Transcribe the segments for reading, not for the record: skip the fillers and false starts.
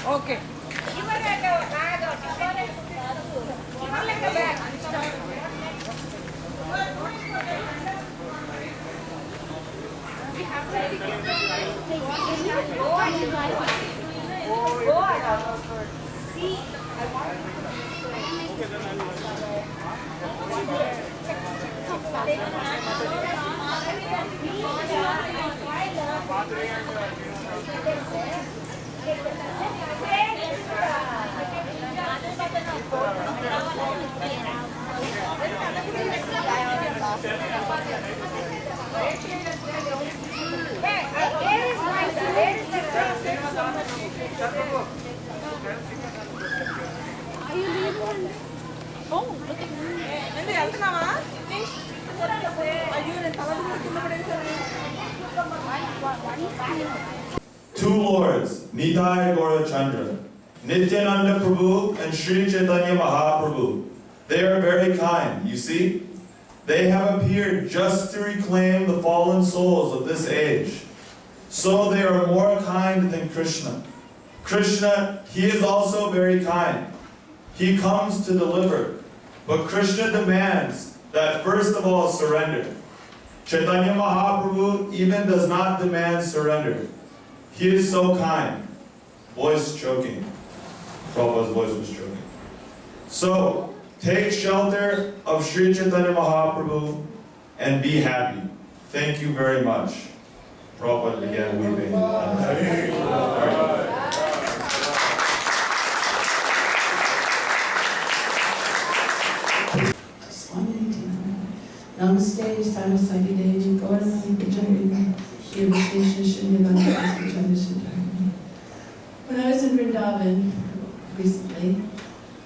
Okay. Two lords, Nitai Gaurachandra, Nityananda Prabhu and Sri Chaitanya Mahaprabhu. They are very kind, you see? They have appeared just to reclaim the fallen souls of this age. So they are more kind than Krishna. Krishna, he is also very kind. He comes to deliver. But Krishna demands that first of all surrender. Chaitanya Mahaprabhu even does not demand surrender. He is so kind. Voice choking. Prabhupada's voice was choking. So, take shelter of Sri Chaitanya Mahaprabhu and be happy. Thank you very much. Prabhupada began weeping. Namaste, Saraswati Devi, Gauravani Pujari, Shivasesha Shunyavana Shunyavana. When I was in Vrindavan recently,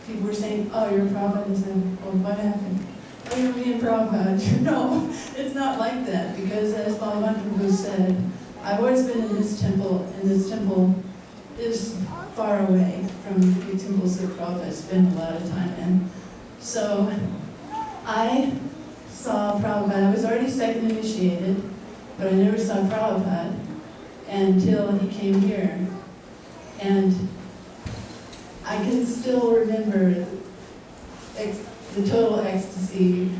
people were saying, oh, you're Prabhupada. I said, well, what happened? Oh, you're me and Prabhupada. No, it's not like that, because as Bhagavan Prabhu said, I've always been in this temple, and this temple is far away from the temples that Prabhupada spent a lot of time in. So I saw Prabhupada. I was already second initiated, but I never saw Prabhupada until he came here. And I can still remember the total ecstasy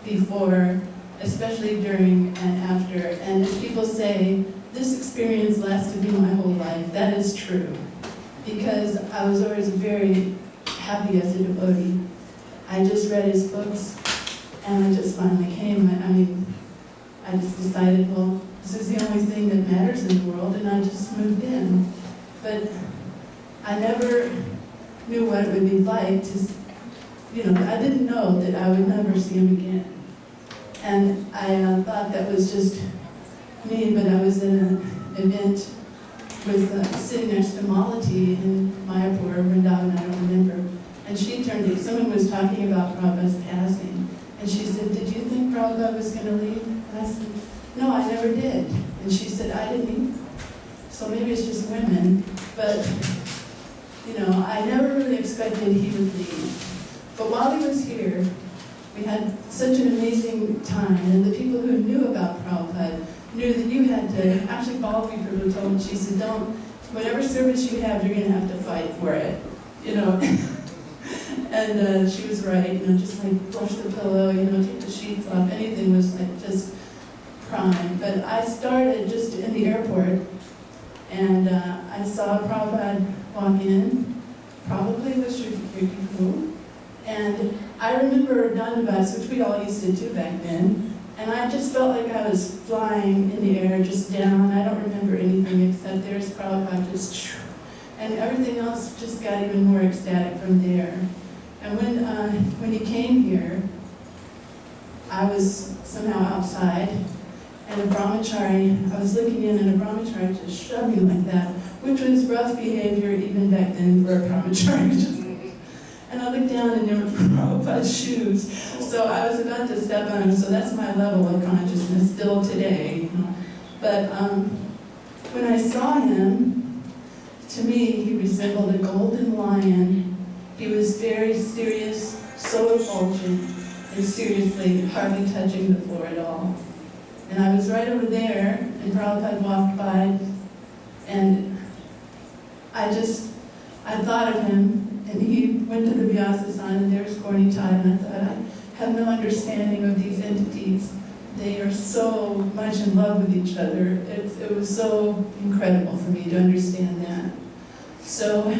before, especially during and after. And as people say, this experience lasted me my whole life. That is true, because I was always very happy as a devotee. I just read his books, and I just finally came. I just decided, well, this is the only thing that matters in the world, and I just moved in. But I never knew what it would be like to, I didn't know that I would never see him again. And I thought that was just me, but I was in an event with sitting next to Malati in Mayapur, Vrindavan, I don't remember. And she turned to, someone was talking about Prabhupada's passing. And she said, did you think Prabhupada was going to leave? And I said, no, I never did. And she said, I didn't either. So maybe it's just women. But, I never really expected he would leave. But while he was here, we had such an amazing time. And the people who knew about Prabhupada knew that you had to, actually Balavi Prabhu told me, she said, whatever service you have, you're going to have to fight for it. And she was right, just like flush the pillow, take the sheets off, anything was like just prime. But I started just in the airport, and I saw Prabhupada walk in, probably with Sri Prabhu, and I remember Dandavats, which we all used to do back then, and I just felt like I was flying in the air, just down. I don't remember anything except there's Prabhupada just, and everything else just got even more ecstatic from there. And when he came here, I was somehow outside, and a brahmachari, I was looking in, and a brahmachari just shoved me like that, which was rough behavior even back then for a brahmachari. And I looked down, and there were Prabhupada's shoes. So I was about to step on him, so that's my level of consciousness still today. But when I saw him, to me, he resembled a golden lion. He was very serious, so effulgent, and seriously hardly touching the floor at all. And I was right over there, and Prabhupada walked by, and I just I thought of him, and he went to the Vyasa-san, and there's Gorni Tai, and I thought, I have no understanding of these entities. They are so much in love with each other. It was so incredible for me to understand that. So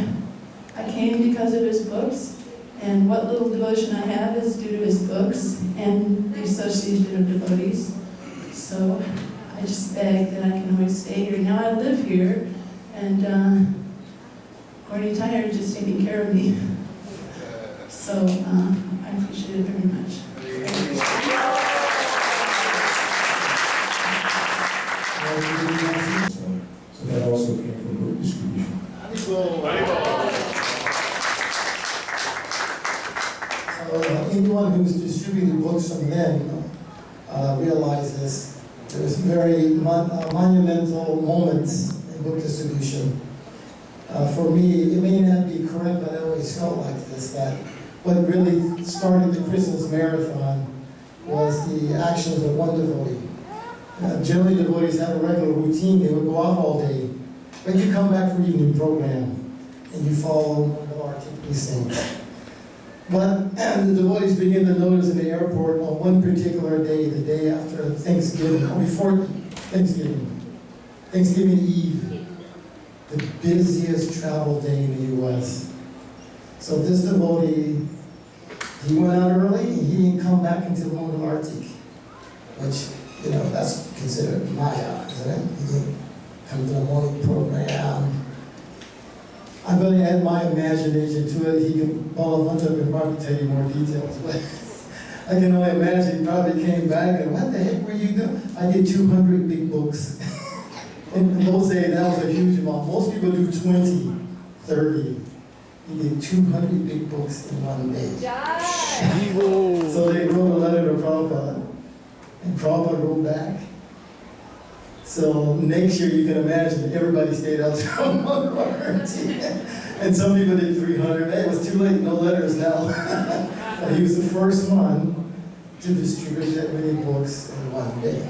I came because of his books, and what little devotion I have is due to his books and the Association of Devotees. So I just beg that I can always stay here. Now I live here, and Gorni Tai are just taking care of me. So I appreciate it very much. So that also came from book distribution. Anyone who's distributed books from them realizes there's very monumental moments in book distribution. For me, it may not be correct, but I always felt like this, that what really started the Christmas marathon was the actions of one devotee. Generally, devotees have a regular routine. They would go out all day. Then you come back for evening program, and you follow the Arctic precincts. But the devotees begin to notice in the airport on one particular day, the day after Thanksgiving, or before Thanksgiving, Thanksgiving Eve, the busiest travel day in the U.S. So this devotee, he went out early, and he didn't come back until Mongol Arctic, which, you know, that's considered Maya, isn't it? He didn't come to the morning program. I'm going to add my imagination to it. He can, Balavancha can probably tell you more details, but I can only imagine he probably came back and, what the heck were you doing? I did 200 big books. In those days, that was a huge amount. Most people do 20, 30. He did 200 big books in one day. So they wrote a letter to Prabhupada, and Prabhupada wrote back. So next year, you can imagine everybody stayed out till Mongol Arctic. And some people did 300. Hey, it was too late, no letters now. But he was the first one to distribute that many books in one day.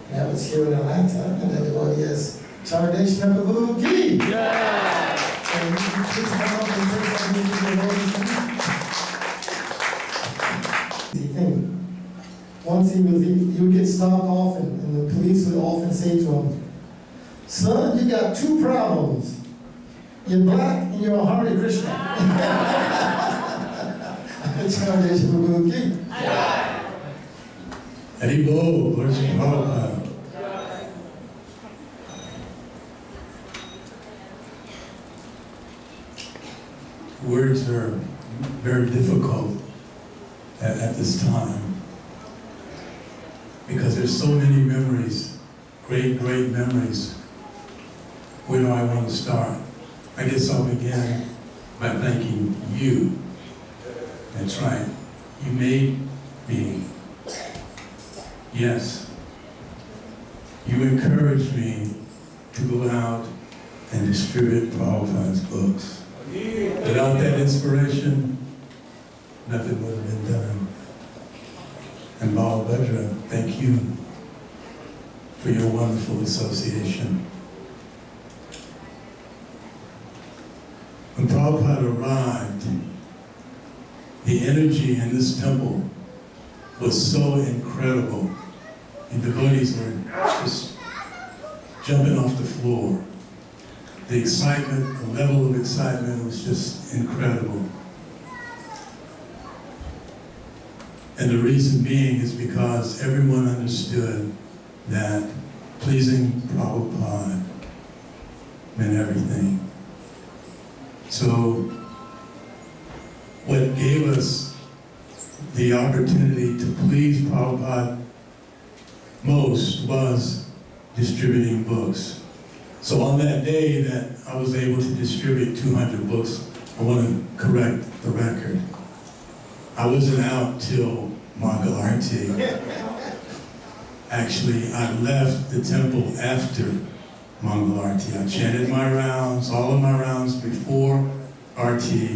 And that was here in Atlanta, and everybody is Charadeshna Prabhu Ki. Yeah! And you can please come up and say something to the Lord. Once he would get stopped off, and the police would often say to him, "Son, you got two problems. You're black and you're a Hare Krishna." Haribol, Lord Prabhupada. Words are very difficult at this time, because there's so many memories, great memories. Where do I want to start? I guess I'll begin by thanking you. That's right. You made me. Yes. You encouraged me to go out and distribute Prabhupada's books. Without that inspiration, nothing would have been done. And Balabhadra, thank you for your wonderful association. When Prabhupada arrived, the energy in this temple was so incredible. And devotees were just jumping off the floor. The excitement, the level of excitement was just incredible. And the reason being is because everyone understood that pleasing Prabhupada meant everything. So what gave us the opportunity to please Prabhupada most was distributing books. So on that day that I was able to distribute 200 books, I want to correct the record. I wasn't out till Mongol Arctic. Actually, I left the temple after Mongol Arctic. I chanted my rounds, all of my rounds before Arctic,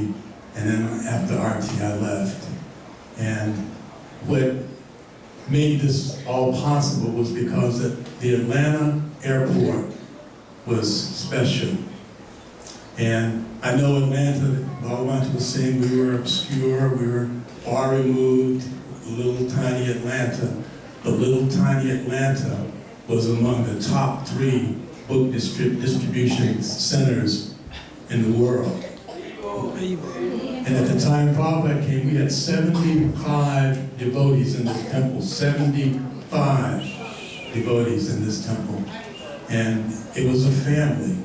and then after Arctic I left. And what made this all possible was because the Atlanta airport was special. And I know Atlanta, Bhagavan was saying we were obscure, we were far removed, little tiny Atlanta. But little tiny Atlanta was among the top 3 book distribution centers in the world. And at the time Prabhupada came, we had 75 devotees in this temple, 75 devotees in this temple. And it was a family.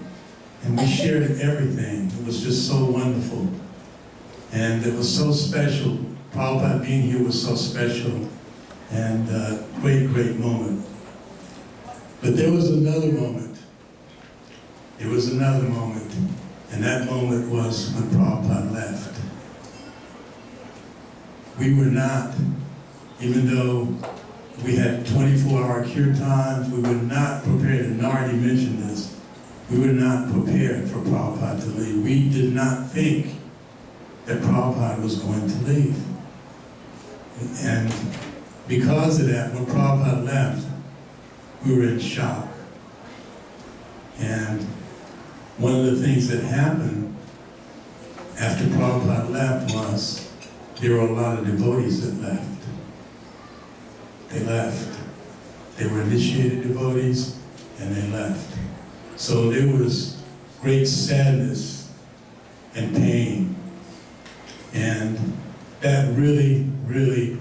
And we shared everything. It was just so wonderful. And it was so special. Prabhupada being here was so special. And great, great moment. But there was another moment. There was another moment. And that moment was when Prabhupada left. We were not, even though we had 24-hour kirtans, we were not prepared, and Nardi mentioned this, we were not prepared for Prabhupada to leave. We did not think that Prabhupada was going to leave. And because of that, when Prabhupada left, we were in shock. And one of the things that happened after Prabhupada left was there were a lot of devotees that left. They left. They were initiated devotees, and they left. So there was great sadness and pain. And that really, really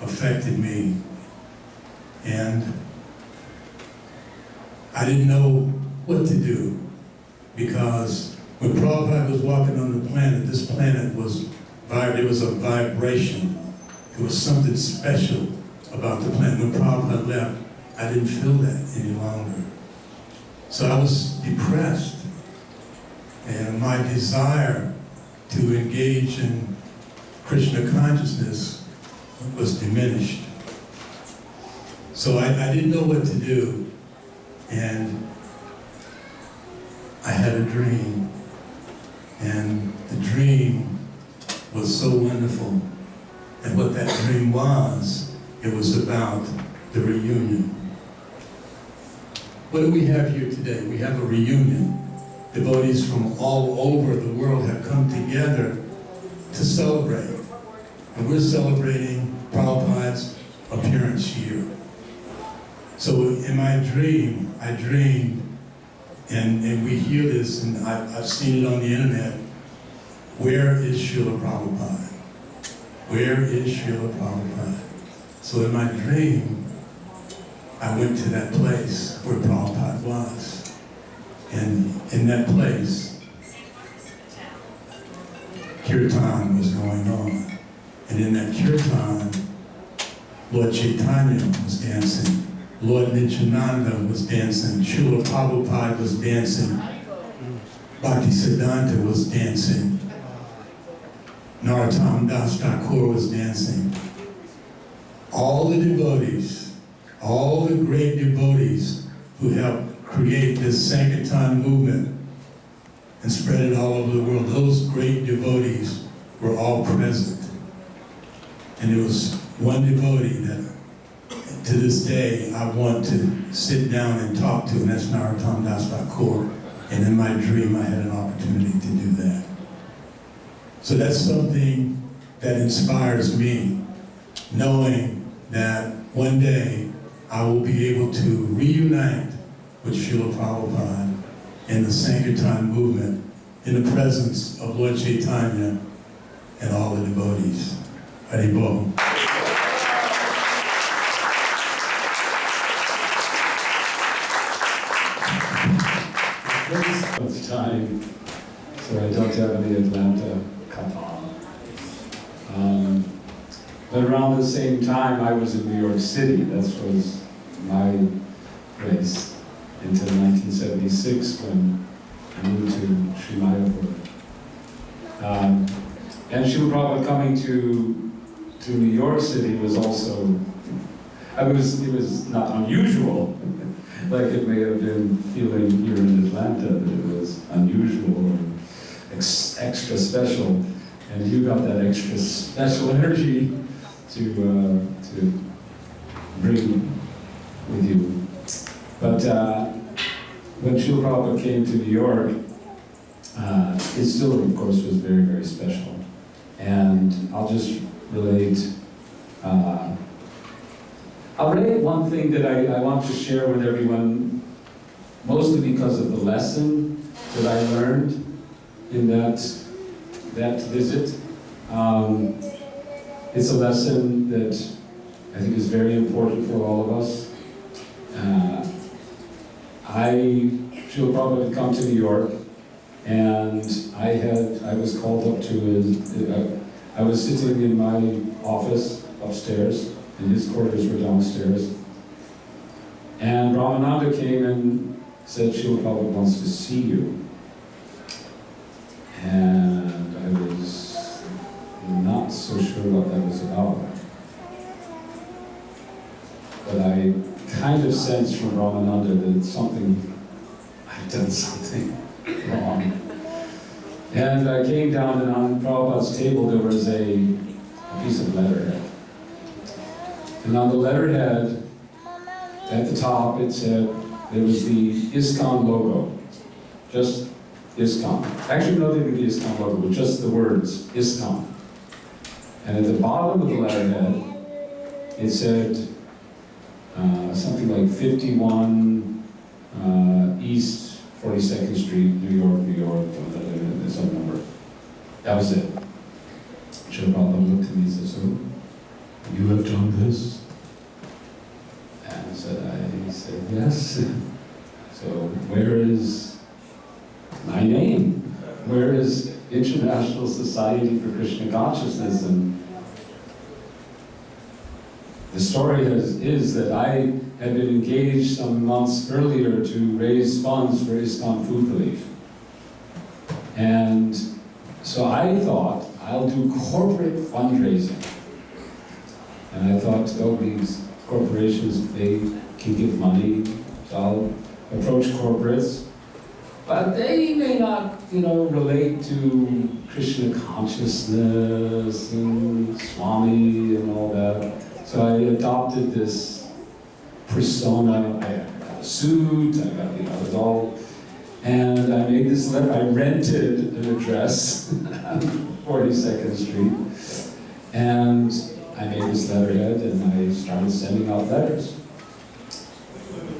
affected me. And I didn't know what to do, because when Prabhupada was walking on the planet, this planet was, there was a vibration. There was something special about the planet. When Prabhupada left, I didn't feel that any longer. So I was depressed, and my desire to engage in Krishna consciousness was diminished. So I didn't know what to do, and I had a dream, and the dream was so wonderful. And what that dream was, it was about the reunion. What do we have here today? We have a reunion. Devotees from all over the world have come together to celebrate. And we're celebrating Prabhupada's appearance here. So in my dream, I dreamed, and we hear this, and I've seen it on the internet, where is Srila Prabhupada? Where is Srila Prabhupada? So in my dream, I went to that place where Prabhupada was. And in that place, kirtan was going on. And in that kirtan, Lord Chaitanya was dancing. Lord Nityananda was dancing. Srila Prabhupada was dancing. Bhaktisiddhanta was dancing. Narottam Das Thakur was dancing. All the devotees, all the great devotees who helped create this Sankirtan movement and spread it all over the world, those great devotees were all present. And there was one devotee that to this day I want to sit down and talk to, and that's Narottam Das Thakur. And in my dream I had an opportunity to do that. So that's something that inspires me, knowing that one day I will be able to reunite with Srila Prabhupada in the Sankirtan movement in the presence of Lord Chaitanya and all the devotees. Haribol. Of time, so I don't have any Atlanta kappa. But around the same time, I was in New York City. That was my place until 1976 when I moved to Sri Mayapur. And Srila Prabhupada coming to New York City was also, it was not unusual. Like it may have been feeling here in Atlanta that it was unusual or extra special, and you got that extra special energy to bring with you. But when Srila Prabhupada came to New York, it still, of course, was very, very special. And I'll just relate, one thing that I want to share with everyone, mostly because of the lesson that I learned in that visit. It's a lesson that I think is very important for all of us. Srila Prabhupada had come to New York, and I was called up to I was sitting in my office upstairs, and his quarters were downstairs. And Ramananda came and said, Srila Prabhupada wants to see you. And I was not so sure what that was about. But I kind of sensed from Ramananda that I'd done something wrong. And I came down, and on Prabhupada's table there was a piece of letterhead. And on the letterhead, at the top, it said, there was the ISKCON logo. Just ISKCON. Actually, no, they didn't the ISKCON logo, but just the words, ISKCON. And at the bottom of the letterhead, it said something like 51 East 42nd Street, New York, some number. That was it. Srila Prabhupada looked at me and said, so, you have done this? And I said, yes. So, where is my name? Where is International Society for Krishna Consciousness? And the story is that I had been engaged some months earlier to raise funds for ISKCON food relief. And so I thought, I'll do corporate fundraising. And I thought, oh, these corporations, they can give money, so I'll approach corporates. But they may not, relate to Krishna consciousness and Swami and all that. So I adopted this persona. I got a suit, I got, it was all, and I made this letter. I rented an address on 42nd Street, and I made this letterhead, and I started sending out letters.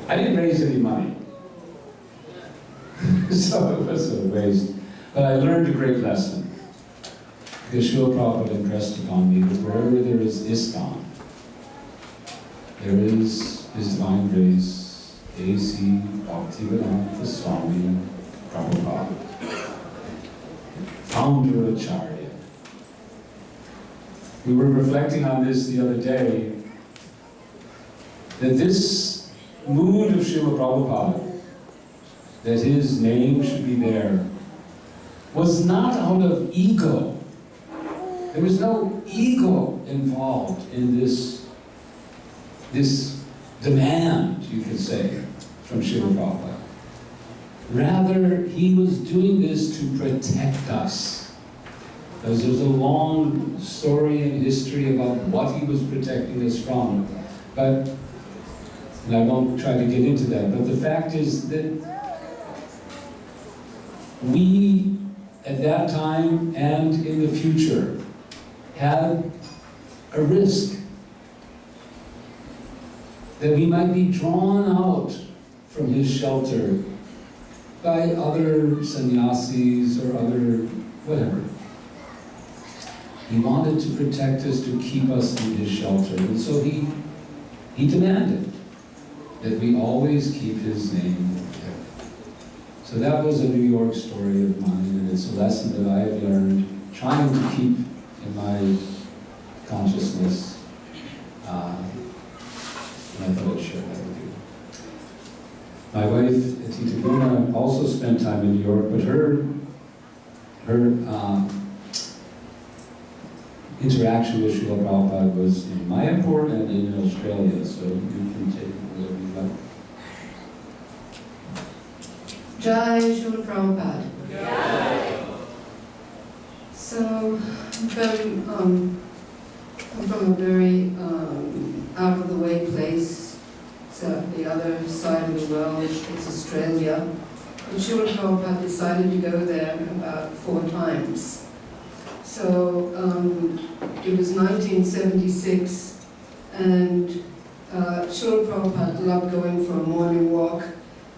I didn't raise any money, so it was a waste. But I learned a great lesson, because Srila Prabhupada impressed upon me that wherever there is ISKCON, there is His Divine Grace, A.C. Bhaktivedanta Swami Prabhupada, founder Acharya. We were reflecting on this the other day, that this mood of Srila Prabhupada, that his name should be there, was not out of ego. There was no ego involved in this demand, you could say, from Srila Prabhupada. Rather, he was doing this to protect us. Because there's a long story and history about what he was protecting us from. And I won't try to get into that, but the fact is that we, at that time and in the future, had a risk that we might be drawn out from his shelter by other sannyasis or other whatever. He wanted to protect us, to keep us in his shelter, and so he demanded that we always keep his name there. So that was a New York story of mine, and it's a lesson that I have learned, trying to keep in my consciousness. And I thought I'd share that with you. My wife, Tita Guna, also spent time in New York, but her interaction with Srila Prabhupada was in Mayapur and in Australia, so you can take whatever you like. Jai Srila Prabhupada. Jai. So, I'm from a very out-of-the-way place. It's at the other side of the world. It's Australia. but Srila Prabhupada decided to go there about 4 times. So it was 1976, and Srila Prabhupada loved going for a morning walk,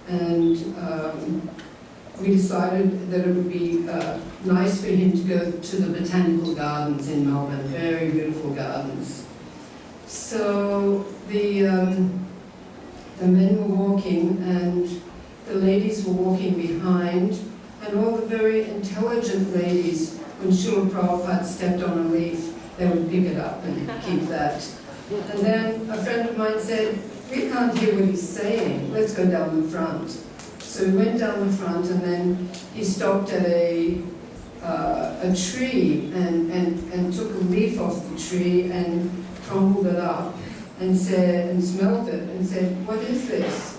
and we decided that it would be nice for him to go to the botanical gardens in Melbourne, very beautiful gardens. So the men were walking, and the ladies were walking behind, and all the very intelligent ladies, when Srila Prabhupada stepped on a leaf, they would pick it up and keep that. And then a friend of mine said, "We can't hear what he's saying, let's go down the front." So we went down the front, and then he stopped at a tree and took a leaf off the tree and crumbled it up and smelled it and said, "What is this?"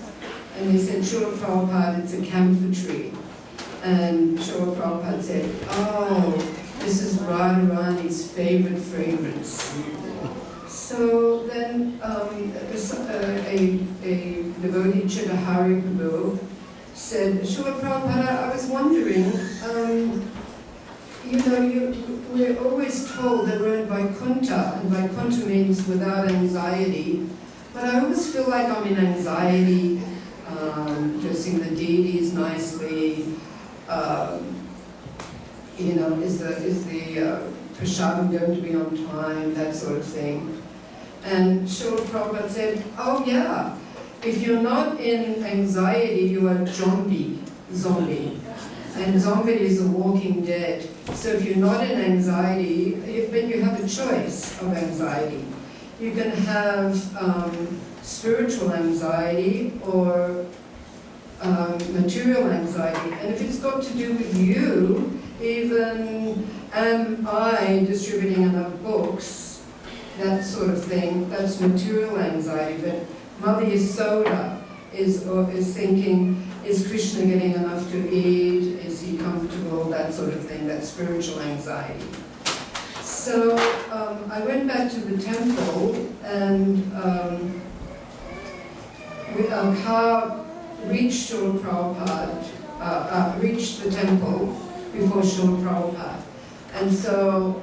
And they said, "Srila Prabhupada, it's a camphor tree." And Srila Prabhupada said, "Oh, this is Radharani's favorite fragrance." So then a devotee, Chitahari Prabhu, said, "Srila Prabhupada, I was wondering, we're always told that we're in Vaikuntha, and Vaikuntha means without anxiety, but I always feel like I'm in anxiety, dressing the deities nicely, is the prasadam going to be on time, that sort of thing." And Srila Prabhupada said, "Oh yeah, if you're not in anxiety, you are zombie. And zombie is a walking dead. So if you're not in anxiety, then you have a choice of anxiety. You can have spiritual anxiety or material anxiety. And if it's got to do with you, even am I distributing enough books, that sort of thing, that's material anxiety. But Mother Yasoda is thinking, is Krishna getting enough to eat? Is he comfortable? That sort of thing, that's spiritual anxiety. So I went back to the temple, and our car reached Srila Prabhupada, reached the temple before Srila Prabhupada. And so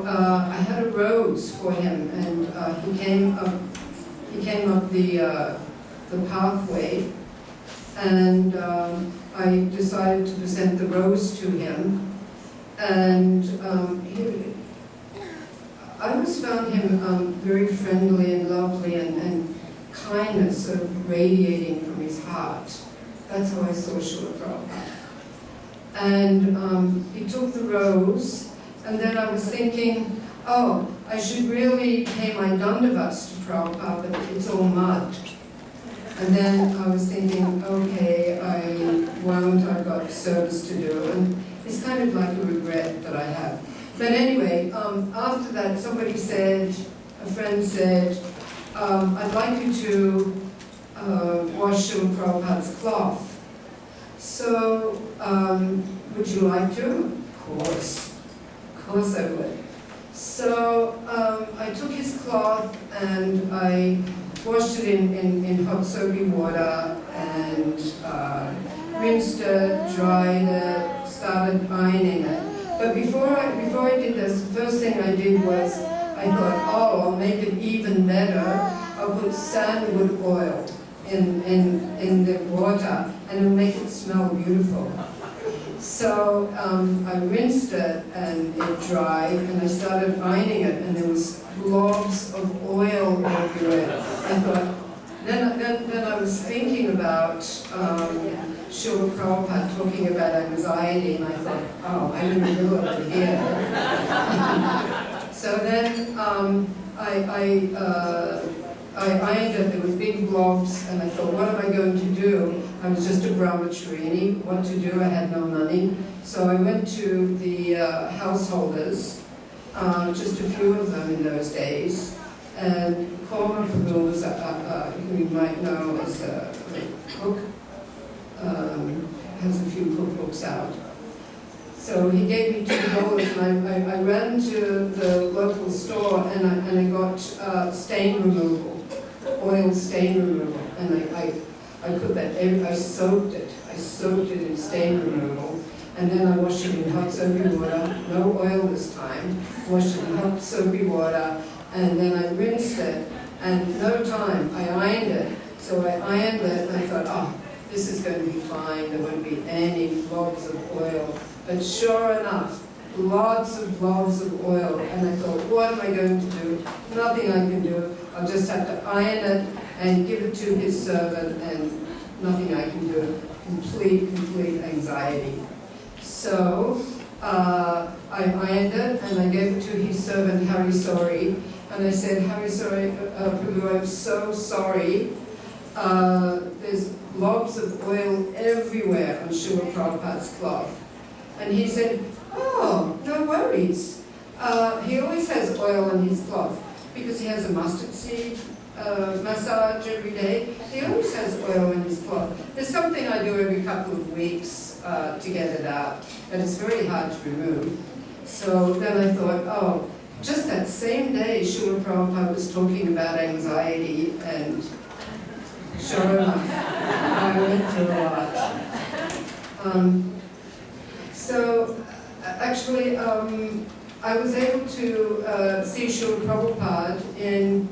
I had a rose for him, and he came up the pathway, and I decided to present the rose to him, and I always found him very friendly and lovely, and kindness sort of radiating from his heart. That's how I saw Srila Prabhupada. And he took the rose, and then I was thinking, oh, I should really pay my dandavats to Prabhupada, but it's all mud. And then I was thinking, okay, I won't, I've got service to do, and it's kind of like a regret that I have. But anyway, after that, somebody said, a friend said, I'd like you to wash Srila Prabhupada's cloth. So, would you like to? Of course I would. So I took his cloth and I washed it in hot soapy water and rinsed it, dried it, started ironing it. But before I did this, the first thing I did was I thought, oh, I'll make it even better. I'll put sandalwood oil in the water and it'll make it smell beautiful. So I rinsed it and it dried, and I started ironing it, and there was globs of oil everywhere. I thought, then I was thinking about Srila Prabhupada talking about anxiety, and I thought, oh, I'm in the middle of it here. So then I ironed it, there was big globs, and I thought, what am I going to do? I was just a brahmacharini, what to do, I had no money. So I went to the householders, just a few of them in those days, and Korma Prabhu was, who you might know as a cook, has a few cookbooks out. So he gave me $2, and I ran to the local store and I got stain removal. oil stain removal, and I put that, I soaked it in stain removal, and then I washed it in hot soapy water, no oil this time, washed it in hot soapy water, and then I rinsed it, and no time, I ironed it. So I ironed it, and I thought, oh, this is going to be fine, there won't be any blobs of oil. But sure enough, lots of oil, and I thought, what am I going to do? Nothing I can do. I'll just have to iron it and give it to his servant, and nothing I can do. Complete anxiety. So I ironed it, and I gave it to his servant, Hari Sori, and I said, Hari Sori, Prabhu, I'm so sorry. There's blobs of oil everywhere on Srila Prabhupada's cloth. And he said, oh, no worries. He always has oil on his cloth because he has a mustard seed massage every day. He always has oil on his cloth. There's something I do every couple of weeks to get it out, and it's very hard to remove. So then I thought, oh, just that same day, Srila Prabhupada was talking about anxiety, and sure enough, I went through a lot. So, actually, I was able to see Srila Prabhupada in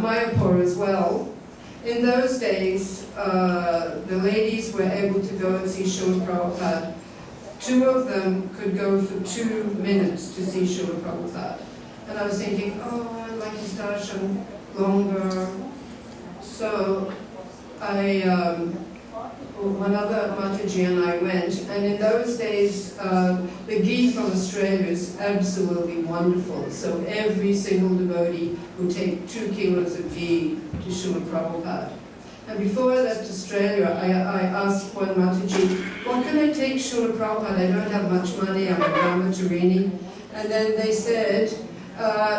Mayapur as well. In those days, the ladies were able to go and see Srila Prabhupada. Two of them could go for 2 minutes to see Srila Prabhupada. And I was thinking, oh, I'd like his darshan longer. So one other Mataji and I went, and in those days, the ghee from Australia is absolutely wonderful. So every single devotee would take 2 kilos of ghee to Srila Prabhupada. And before I left Australia, I asked one Mataji, what can I take Srila Prabhupada? I don't have much money, I'm a brahmatarini. And then they said,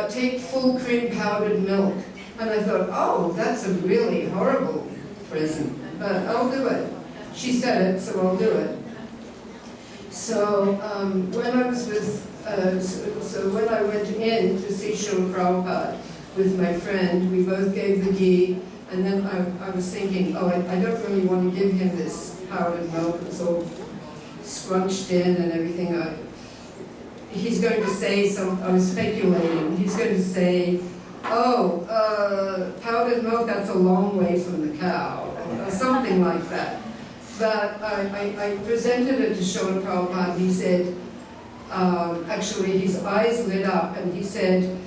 take full cream powdered milk. And I thought, oh, that's a really horrible present, but I'll do it. She said it, so I'll do it. So when I was with, so when I went in to see Srila Prabhupada with my friend, we both gave the ghee, and then I was thinking, oh, I don't really want to give him this powdered milk. It's all scrunched in and everything. He's going to say I was speculating, he's going to say, oh, powdered milk, that's a long way from the cow, or something like that. But I presented it to Srila Prabhupada, and he said, actually his eyes lit up, and he said,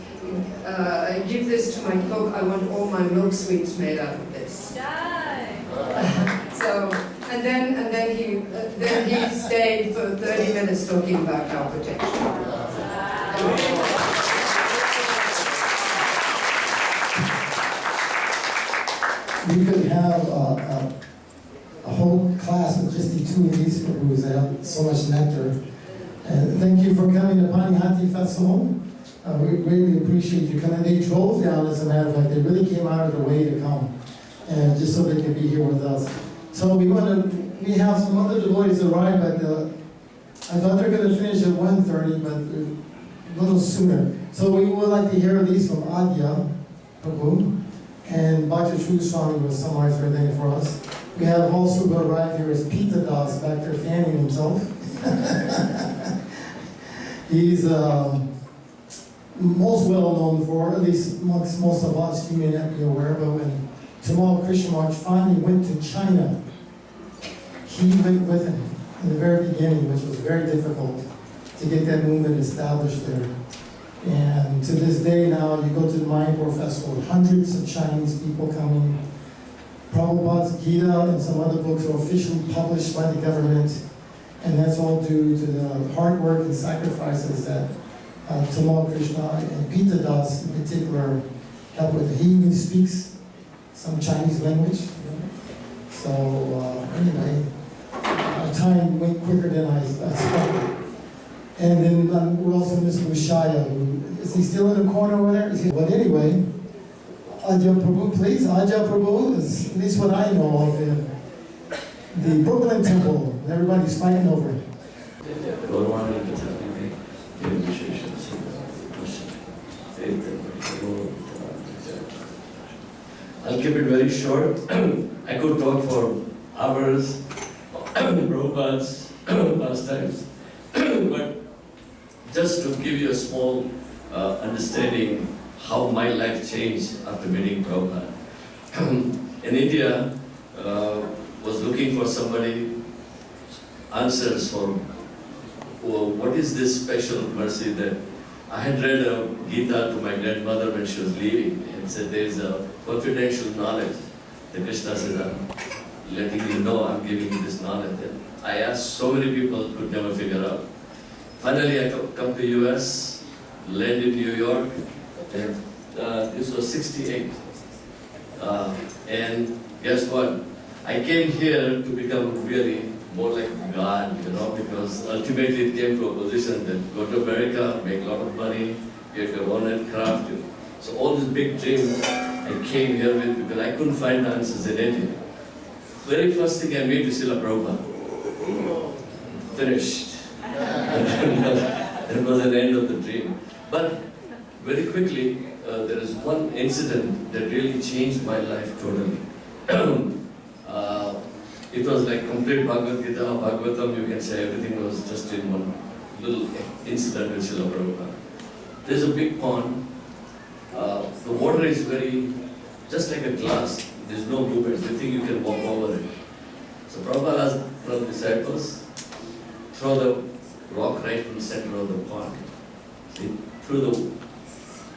give this to my cook, I want all my milk sweets made out of this. So, and then he stayed for 30 minutes talking about cow protection. We could have a whole class with just the 2 of these Prabhus. They have so much nectar. And thank you for coming to Panihati Festival. We greatly appreciate you coming. They drove down, as a matter of fact. They really came out of their way to come, and just so they could be here with us. So we have some other devotees arrive, but I thought they were going to finish at 1:30, but a little sooner. So we would like to hear these from Adya Prabhu, and Bhakti True Swami will summarize everything for us. We have also who arrived here is Pita Das back there fanning himself. He's most well known for, at least amongst most of us, you may not be aware, but when Tamal Krishnamurti finally went to China, he went with him in the very beginning, which was very difficult to get that movement established there. And to this day now, you go to the Mayapur Festival, hundreds of Chinese people coming. Prabhupada's Gita and some other books are officially published by the government, and that's all due to the hard work and sacrifices that Tamal Krishna and Pita Das in particular help with. He even speaks some Chinese language. So anyway, our time went quicker than I expected. And then we also miss Mushaya, who, is he still in the corner over there? But anyway, Ajay Prabhu, please. Ajay Prabhu is at least what I know of the Brooklyn Temple. Everybody's fighting over it. I'll keep it very short. I could talk for hours, Prabhupada's pastimes, but just to give you a small understanding how my life changed after meeting Prabhupada. In India, was looking for somebody, answers for what is this special mercy that I had read a Gita to my grandmother when she was leaving and said there is a confidential knowledge that Krishna said, I'm letting you know, I'm giving you this knowledge. And I asked so many people, could never figure out. Finally, I come to US, land in New York, and this was 68. And guess what? I came here to become really more like God, because ultimately it came to a position that go to America, make a lot of money, get your own craft. So all this big dream I came here with because I couldn't find answers in India. Very first thing I made was Srila Prabhupada. Finished. That was an end of the dream. But very quickly, there is one incident that really changed my life totally. It was like complete Bhagavad Gita, Bhagavatam, you can say everything was just in one little incident with Srila Prabhupada. There's a big pond. The water is just like a glass. There's no movement. You think you can walk over it. So Prabhupada asked from the disciples, throw the rock right in the center of the pond. See,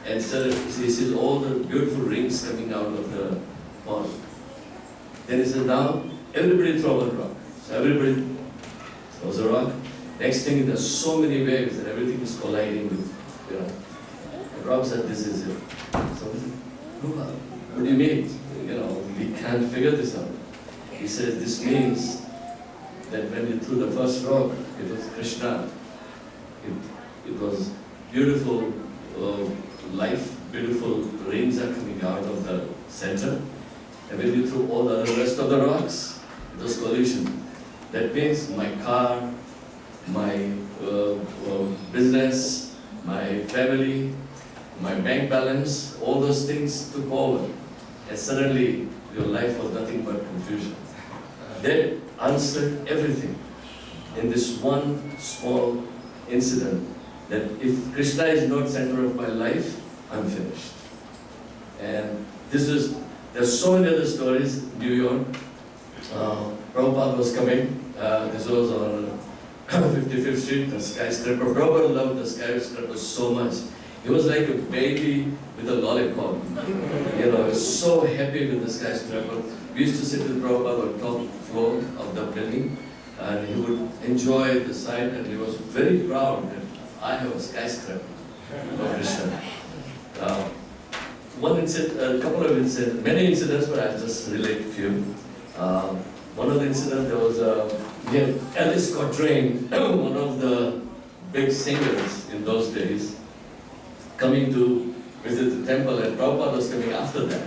and so he sees all the beautiful rings coming out of the pond. Then he said, now everybody throw a rock. So everybody throws a rock. Next thing, there's so many waves and everything is colliding with, And Prabhupada said, this is it. So he said, what do you mean? We can't figure this out. He says, this means that when you threw the first rock, it was Krishna. It was beautiful life, beautiful rains are coming out of the center. And when you threw all the rest of the rocks, it was collision. That means my car, my business, my family, my bank balance, all those things took over. And suddenly, your life was nothing but confusion. That answered everything in this one small incident, that if Krishna is not center of my life, I'm finished. And there's so many other stories. New York, Prabhupada was coming. This was on 55th Street, the skyscraper. Prabhupada loved the skyscraper so much. He was like a baby with a lollipop. He was so happy with the skyscraper. We used to sit with Prabhupada on top floor of the building, and he would enjoy the sight, and he was very proud that I have a skyscraper of Krishna. One incident, a couple of incidents, many incidents, but I'll just relate a few. One of the incidents, there was Alice Coltrane, one of the big singers in those days, coming to visit the temple, and Prabhupada was coming after that.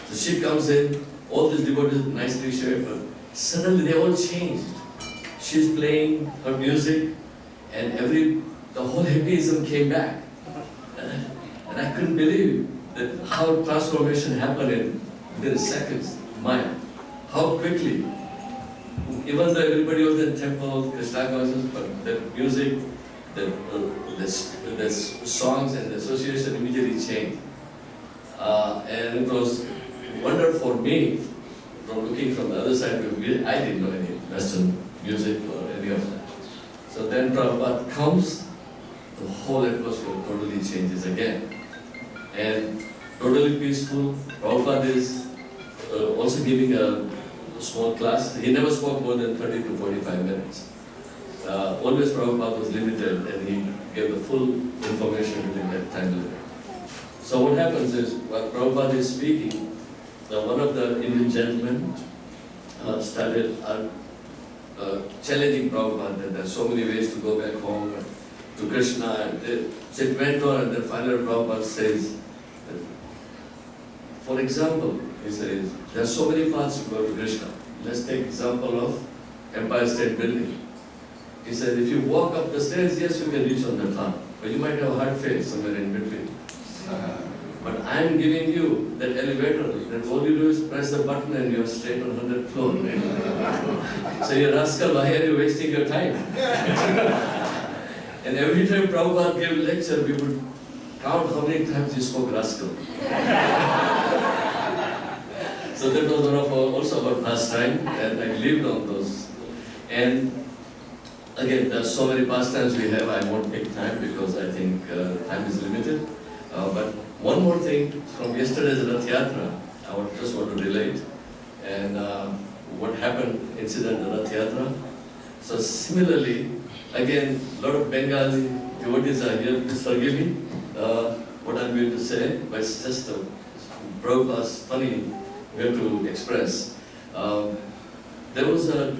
So she comes in, all these devotees nicely shaved, but suddenly they all changed. She's playing her music, and the whole hippiism came back. And I couldn't believe that how transformation happened within seconds. How quickly. Even though everybody was in temple, Krishna consciousness, but the music, the songs and the association immediately changed. And it was wonder for me, from looking from the other side, I didn't know any Western music or any of that. So then Prabhupada comes, the whole atmosphere totally changes again. And totally peaceful. Prabhupada is also giving a small class. He never spoke more than 30 to 45 minutes. Always Prabhupada was limited, and he gave the full information within that time limit. So what happens is, while Prabhupada is speaking, one of the Indian gentlemen started challenging Prabhupada that there are so many ways to go back home to Krishna. So it went on, and then finally Prabhupada says, for example, he says, there are so many paths to go to Krishna. Let's take example of Empire State Building. He said, if you walk up the stairs, yes, you can reach on the top, but you might have a hard face somewhere in between. But I am giving you that elevator, that all you do is press the button and you are straight on 100th floor. So you rascal, why are you wasting your time? And every time Prabhupada gave a lecture, we would count how many times he spoke rascal. So that was one of also our pastime, and I lived on those. And again, there are so many pastimes we have, I won't take time because I think time is limited. But one more thing from yesterday's Rath Yatra, I just want to relate. And what happened, incident at Rath Yatra. So similarly, again, a lot of Bengali devotees are here, please forgive me what I'm going to say, but it's just a Prabhupada's funny way to express. There was a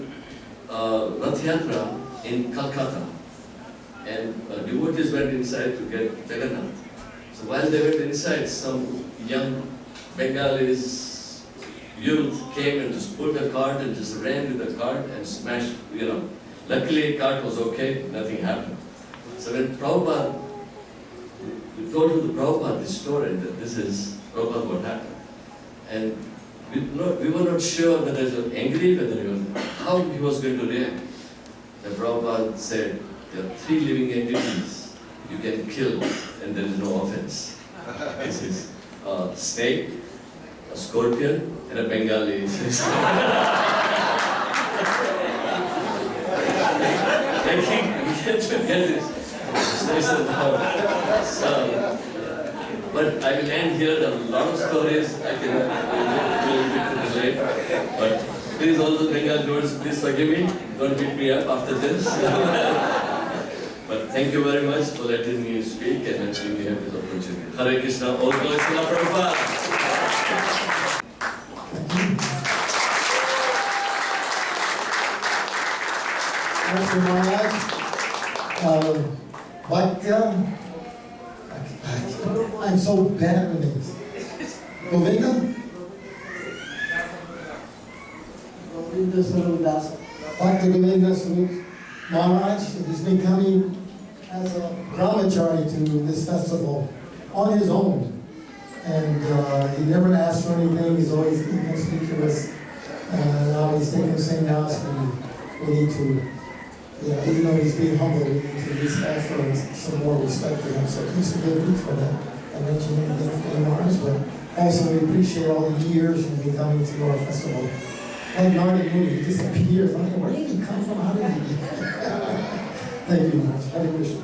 Rath Yatra in Calcutta, and devotees went inside to get Jagannath. So while they went inside, some young Bengalis, youth came and just pulled the cart and just ran with the cart and smashed, Luckily, the cart was okay, nothing happened. So when Prabhupada, we told to the Prabhupada this story, that this is Prabhupada what happened. And we were not sure whether he was angry, how he was going to react. The Prabhupada said, there are 3 living entities you can kill and there is no offense. This is a snake, a scorpion, and a Bengali. I think we can get this. But I will end here. There are a lot of stories I can relate. But please, all the Bengal viewers, please forgive me. Don't beat me up after this. But thank you very much for letting me speak and letting me have this opportunity. Hare Krishna, all glory to Prabhupada. Thank you, Maharaj. Bhakya. I'm so bad with names. Govinda? Govinda Swarup Das. Bhakti Govinda Swarup Maharaj, he's been coming as a brahmachari to this festival on his own. And he never asked for anything, he's always inconspicuous. Now he's taking the same house, we need to, even though he's being humble, we need to at least offer some more respect to him. So please forgive me for that. I mentioned anything for the Maharaj, but also we appreciate all the years you've been coming to our festival. Like Nardi Muni, he disappears. I'm like, where did he come from? How did he get Thank you, Maharaj. Hare Krishna.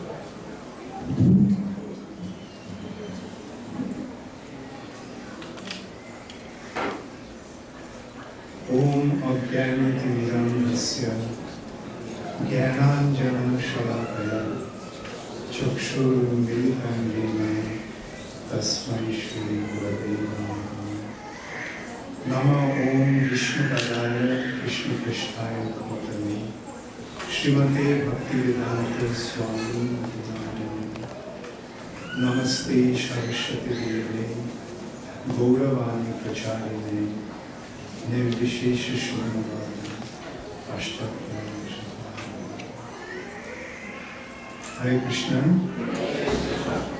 Om Ajnanatimirandhasya Jnananjana Shalakaya Chakshurunmilitam Yena Tasmai Shri Gurave Namaha. Namo Om Vishnupadaya Krishna Krishnaya Bhutale Srimate Bhaktivedanta Swami Madhuraya Namaste Saraswati Deve Gauravani Pracharine Nirvishesha Shunyavadi Ashtapya. Hare Krishna.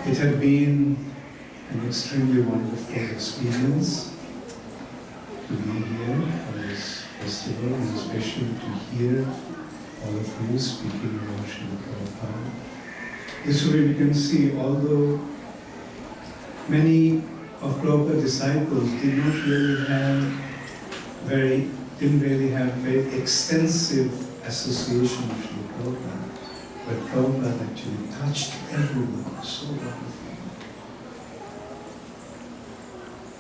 It had been an extremely wonderful experience to be here for this festival, and especially to hear all of you speaking about Srila Prabhupada. This way we can see, although many of Prabhupada's disciples didn't really have very extensive association with Srila Prabhupada, but Prabhupada actually touched everyone so wonderfully.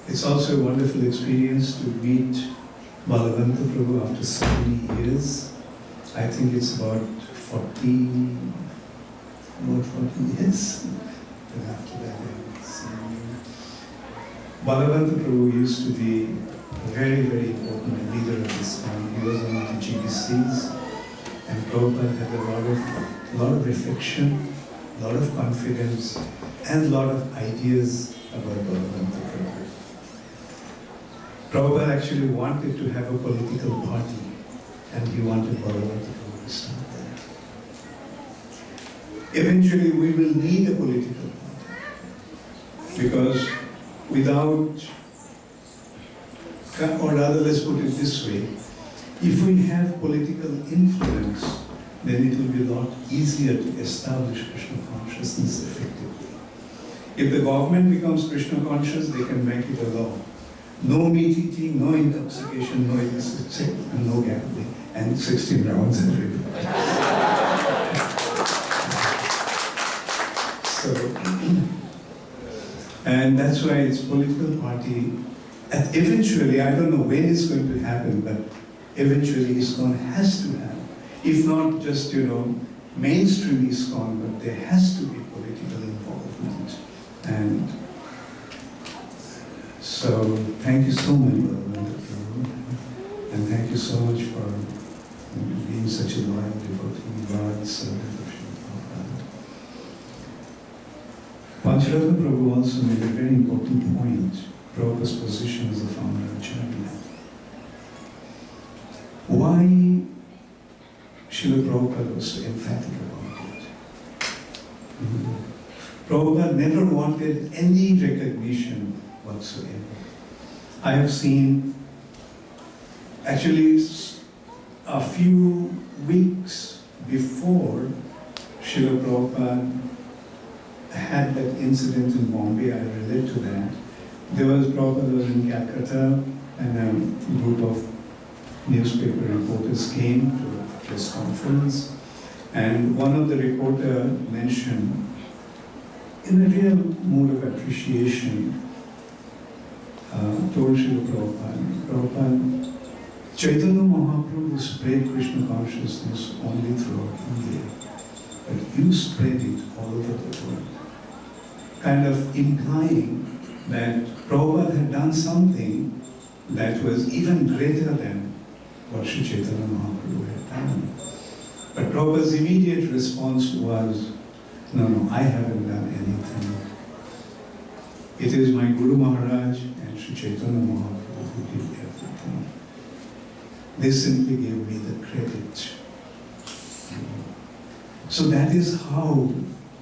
It's also a wonderful experience to meet Balavanta Prabhu after so many years. I think it's about 40 years. And after that, Balavanta Prabhu used to be a very, very important leader of Islam. He was one of the GBCs, and Prabhupada had a lot of reflection, a lot of confidence, and a lot of ideas about Balavanta Prabhu. Prabhupada actually wanted to have a political party, and he wanted Balavanta Prabhu to start that. Eventually, we will need a political party, because without, or rather let's put it this way, if we have political influence, then it will be a lot easier to establish Krishna consciousness effectively. If the government becomes Krishna conscious, they can make it a law. No meat eating, no intoxication, no illicit, and no gambling, and 16 rounds every day. So, and that's why it's political party. And eventually, I don't know when it's going to happen, but eventually ISKCON has to have. If not just, mainstream ISKCON, but there has to be political involvement. And so, thank you so much, and thank you so much for being such a loyal devotee, loyal servant of Srila Prabhupada. Pancharatna Prabhu also made a very important point, Prabhupada's position as the founder of Acharya. Why Srila Prabhupada was so emphatic about it? Prabhupada never wanted any recognition whatsoever. I have seen, actually, a few weeks before Srila Prabhupada had that incident in Bombay, I relate to that. Prabhupada was in Calcutta, and a group of newspaper reporters came to a press conference, and one of the reporters mentioned, in a real mood of appreciation, told Srila Prabhupada, Chaitanya Mahaprabhu spread Krishna consciousness only throughout India, but you spread it all over the world. Kind of implying that Prabhupada had done something that was even greater than what Sri Chaitanya Mahaprabhu had done. But Prabhupada's immediate response was, no, I haven't done anything. It is my Guru Maharaj and Sri Chaitanya Mahaprabhu who did everything. They simply gave me the credit. So that is how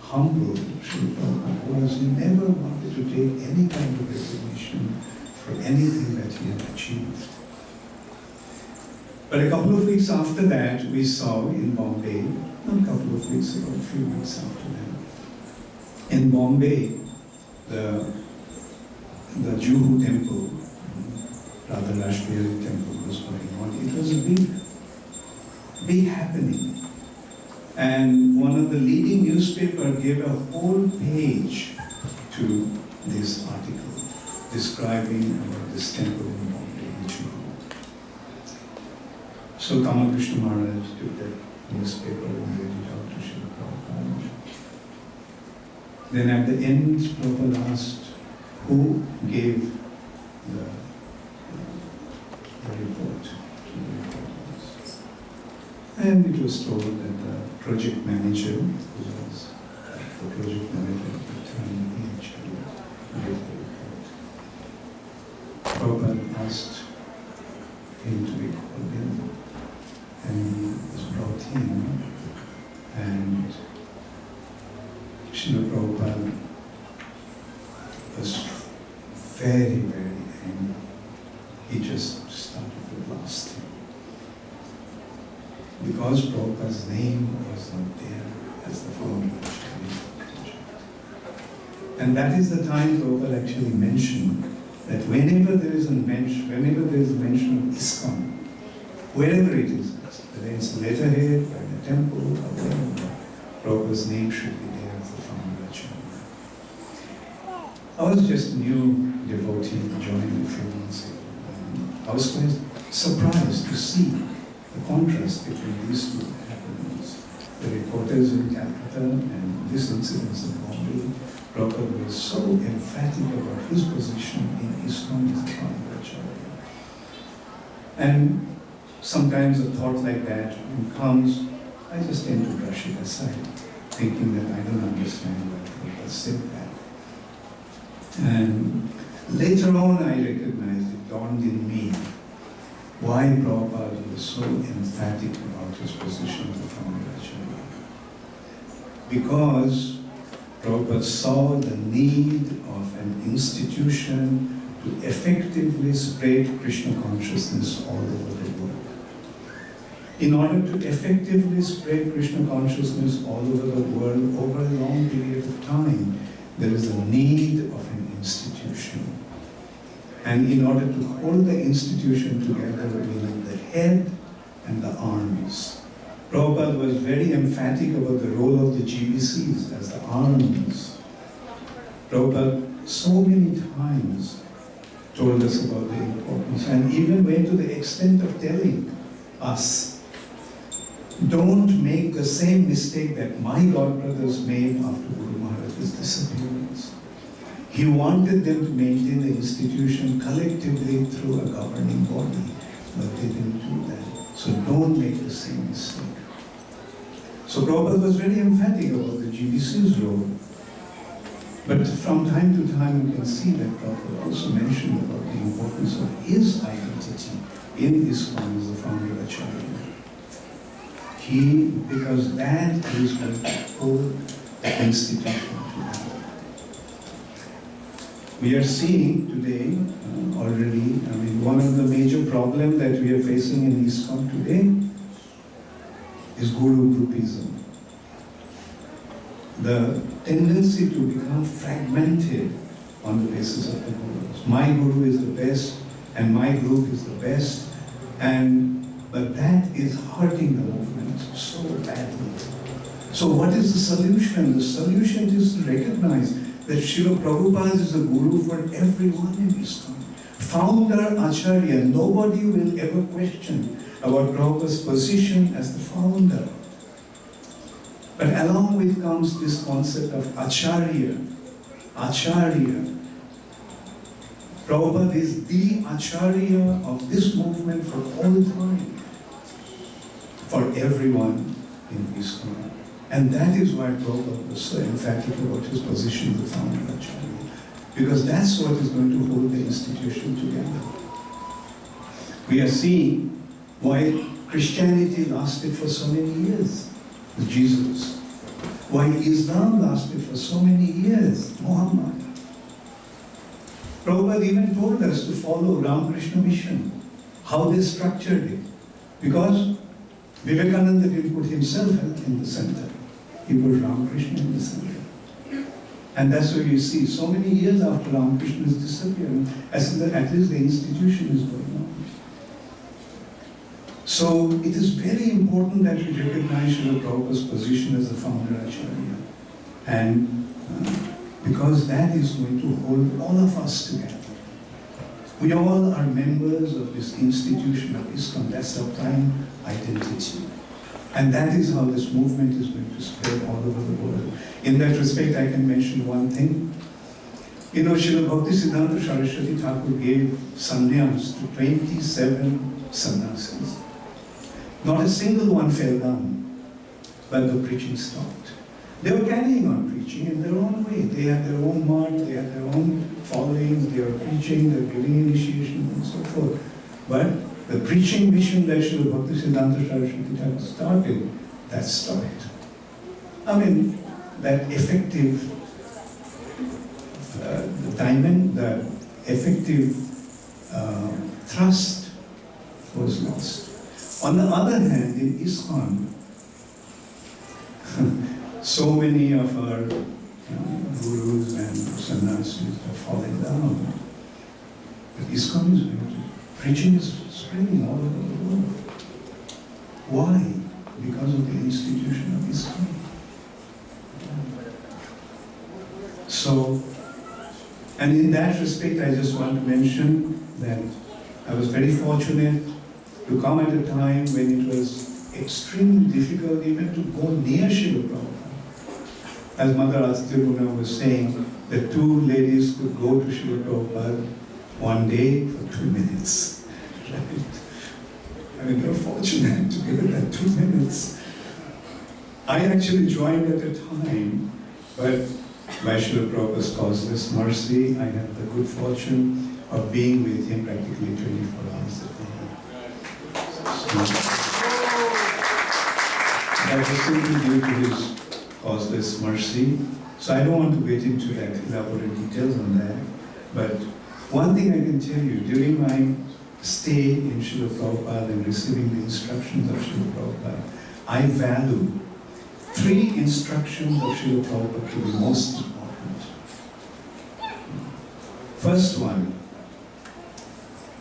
humble Srila Prabhupada was. He never wanted to take any kind of recognition for anything that he had achieved. But a couple of weeks after that, we saw in Bombay, not a couple of weeks ago, a few weeks after that, in Bombay, the Juhu temple, Radha Rashtriya temple was going on. It was a big happening. And one of the leading newspapers gave a whole page to this article describing about this temple in Bombay, in Juhu. So Krishna Maharaj took that newspaper and read it out to Srila Prabhupada. Then at the end, Prabhupada asked who gave the report to the reporters. And it was told that the project manager, who was the project manager at the time, he actually gave the report. Prabhupada asked him to be called in, and he was brought in, and Srila Prabhupada was very, very angry. He just started to blast him. Because Prabhupada's name was not there as the founder of Acharya. And that is the time Prabhupada actually mentioned that whenever there is a mention of ISKCON, wherever it is, whether it's letterhead, by the temple, or wherever, Prabhupada's name should be there as the founder of Acharya. I was just a new devotee joining a few months ago. I was quite surprised to see the contrast between these two happenings. The reporters in Calcutta and this incident in Bombay. Prabhupada was so emphatic about his position in ISKCON as the founder of Acharya. And sometimes a thought like that comes, I just tend to brush it aside, thinking that I don't understand why Prabhupada said that. And later on I recognized, it dawned in me, why Prabhupada was so emphatic about his position as the founder of Acharya. Because Prabhupada saw the need of an institution to effectively spread Krishna consciousness all over the world. In order to effectively spread Krishna consciousness all over the world over a long period of time, there is a need of an institution. And in order to hold the institution together, we need the head and the arms. Prabhupada was very emphatic about the role of the GBCs as the arms. Prabhupada so many times told us about the importance and even went to the extent of telling us, don't make the same mistake that my godbrothers made after Guru Maharaj's disappearance. He wanted them to maintain the institution collectively through a governing body, but they didn't do that. So don't make the same mistake. So Prabhupada was very emphatic about the GBC's role. But from time to time you can see that Prabhupada also mentioned about the importance of his identity in ISKCON as the founder Acharya. Because that is going to hold the institution together. We are seeing today already, one of the major problems that we are facing in ISKCON today is Guru Groupism. The tendency to become fragmented on the basis of the Gurus. My Guru is the best, and my group is the best, but that is hurting the movement so badly. So what is the solution? The solution is to recognize that Srila Prabhupada is a Guru for everyone in ISKCON. Founder Acharya, nobody will ever question about Prabhupada's position as the founder. But along with comes this concept of Acharya. Acharya. Prabhupada is the Acharya of this movement for all time. For everyone in ISKCON. And that is why Prabhupada was so emphatic about his position as the founder Acharya. Because that's what is going to hold the institution together. We are seeing why Christianity lasted for so many years with Jesus. Why Islam lasted for so many years, Muhammad. Prabhupada even told us to follow Ramakrishna mission, how they structured it. Because Vivekananda didn't put himself in the center. He put Ramakrishna in the center. And that's why you see, so many years after Ramakrishna's disappearance, at least the institution is going on. So it is very important that we recognize Srila Prabhupada's position as the founder Acharya. And because that is going to hold all of us together. We all are members of this institution of ISKCON. That's our prime identity. And that is how this movement is going to spread all over the world. In that respect, I can mention one thing. You know, Srila Bhaktisiddhanta Saraswati Thakur gave sannyas to 27 sannyasis. Not a single one fell down, but the preaching stopped. They were carrying on preaching in their own way. They had their own mart, they had their own followings, they were preaching, they were giving initiation and so forth. But the preaching mission that Srila Bhaktisiddhanta Saraswati Thakur started, that stopped. That effective the effective thrust was lost. On the other hand, in ISKCON, so many of our gurus and sannyasis have fallen down. But ISKCON is going to, preaching is spreading all over the world. Why? Because of the institution of ISKCON. So, and in that respect, I just want to mention that I was very fortunate to come at a time when it was extremely difficult even to go near Srila Prabhupada. As Mother Astiruna was saying, the two ladies could go to Srila Prabhupada one day for 2 minutes. They were fortunate to give it that 2 minutes. I actually joined at a time, but by Srila Prabhupada's causeless mercy, I had the good fortune of being with him practically 24 hours a day. That was simply due to his causeless mercy So I don't want to get into that elaborate details on that, but one thing I can tell you, during my stay in Srila Prabhupada and receiving the instructions of Srila Prabhupada, I value 3 instructions of Srila Prabhupada to be most important. First one,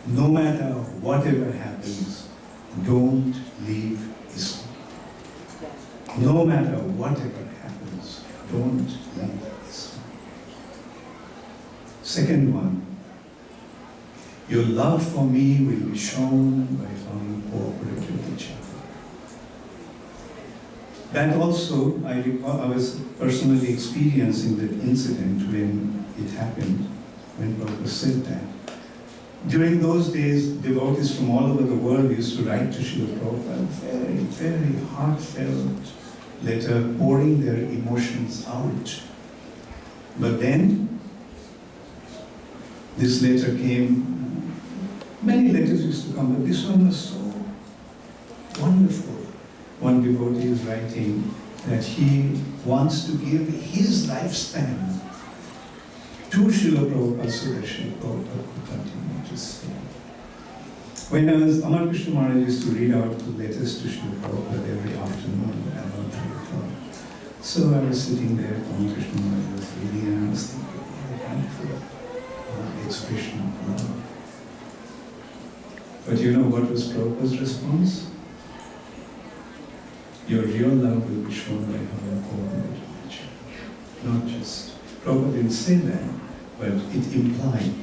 no matter whatever happens, don't leave Islam. No matter whatever happens, don't leave Islam. Second one, your love for me will be shown by how you cooperate with each other. That also, I recall, I was personally experiencing that incident when it happened, when Prabhupada said that. During those days, devotees from all over the world used to write to Srila Prabhupada very, very heartfelt letter, pouring their emotions out. But then, this letter came. Many letters used to come, but this one was so wonderful. One devotee is writing that he wants to give his lifespan to Srila Prabhupada so that Srila Prabhupada could continue to stay. When I was, Amar Krishna Maharaj used to read out the letters to Srila Prabhupada every afternoon about 3 o'clock. So I was sitting there, Amar Krishna Maharaj was reading, and I was thinking, what a wonderful expression of love. But you know what was Prabhupada's response? Your real love will be shown by how you cooperate with each other. Not just, Prabhupada didn't say that, but it implied,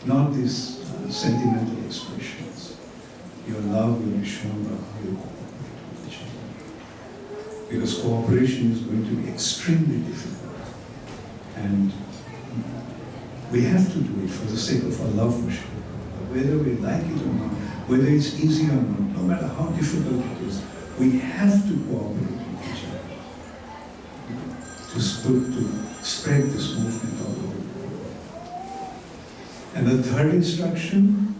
not these sentimental expressions. Your love will be shown by how you cooperate with each other. Because cooperation is going to be extremely difficult. And we have to do it for the sake of our love for Srila Prabhupada. Whether we like it or not, whether it's easy or not, no matter how difficult it is, we have to cooperate with each other to spread this movement all over the world. And the third instruction,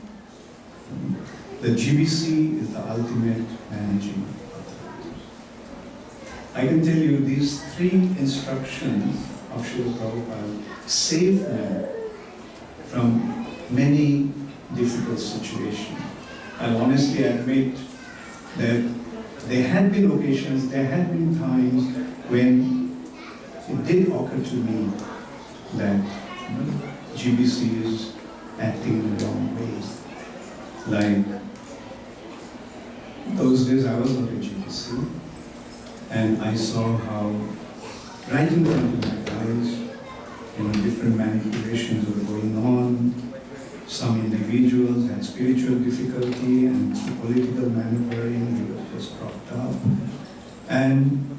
the GBC is the ultimate managing authority. I can tell you these 3 instructions of Srila Prabhupada saved me from many difficult situations. I'll honestly admit that there had been occasions, there had been times when it did occur to me that GBC is acting in the wrong way. Like, those days I was not a GBC, and I saw how, right in front of my eyes, different manipulations were going on. Some individuals had spiritual difficulty, and through political maneuvering, he was just propped up. And